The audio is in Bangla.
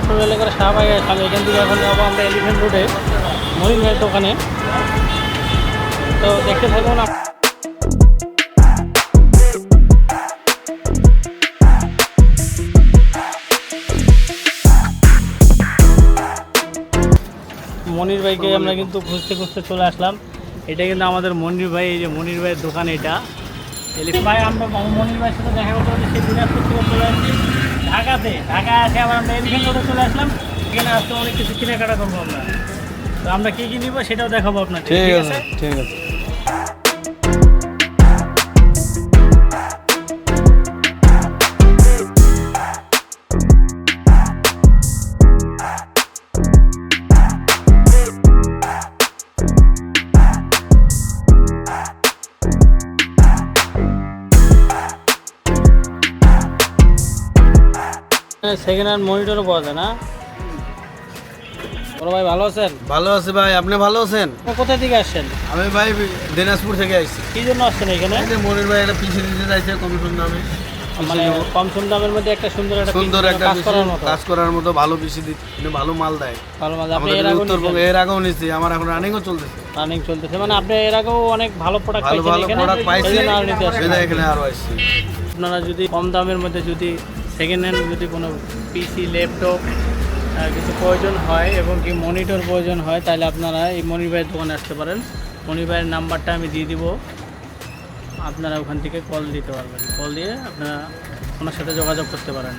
মেট্রো রেলে করে শাহবাগে আসলাম। এখান থেকে এখন যাবো আমরা এলিফ্যান্ট রোডে মনির ভাইয়ের দোকানে। তো দেখতে থাকুন। মনির ভাইকে আমরা কিন্তু খুঁজতে খুঁজতে চলে আসলাম। এটা কিন্তু আমাদের মনির ভাই, এই যে মনির ভাইয়ের দোকান এটা। ভাই আমরা মনির ভাইয়ের সাথে দেখা করতে হচ্ছে সেই দিনাজপুর থেকে চলে আসছি ঢাকায় আসে আবার আমরা এলিফ্যান্ট রোডে চলে আসলাম। এখানে আসতে অনেক কিছু কেনাকাটা করবো আমরা। তো আমরা কী কী নিবো সেটাও দেখাবো আপনাকে। ঠিক আছে, ঠিক আছে। সেকেন্ড হ্যান্ড মনিটরও পাওয়া যায় না? বড় ভাই ভালো আছেন? ভালো আছে ভাই, আপনি ভালো আছেন? কোথা থেকে আসছেন? আমি ভাই দিনাজপুর থেকে আসছি। কি জন্য আসছেন এখানে? মনির ভাই একটা পিছিয়ে দিতে চাইছে কম দামে, মানে কম সম দামের মধ্যে একটা সুন্দর একটা কাজ করার মতো ভালো পিসি দিতে, ভালো মাল দেয়। ভালো মাল। আপনি এর আগেও নিচ্ছি, আমার এখন রানিংও চলতেছে। রানিং চলতেছে মানে আপনি এর আগেও অনেক ভালো প্রোডাক্ট ভালো প্রোডাক্ট পাইছি, এখানে আরো আসছি। আপনারা যদি কম দামের মধ্যে যদি সেকেন্ড হ্যান্ড যদি কোনো পিসি ল্যাপটপ কিছু প্রয়োজন হয় এবং কি মনিটর প্রয়োজন হয়, তাহলে আপনারা এই মনির ভাইয়ের দোকানে আসতে পারেন। মনির ভাইয়ের নাম্বারটা আমি দিয়ে দিব, আপনারা ওখান থেকে কল দিতে পারবেন। কল দিয়ে আপনারা ওনার সাথে যোগাযোগ করতে পারেন।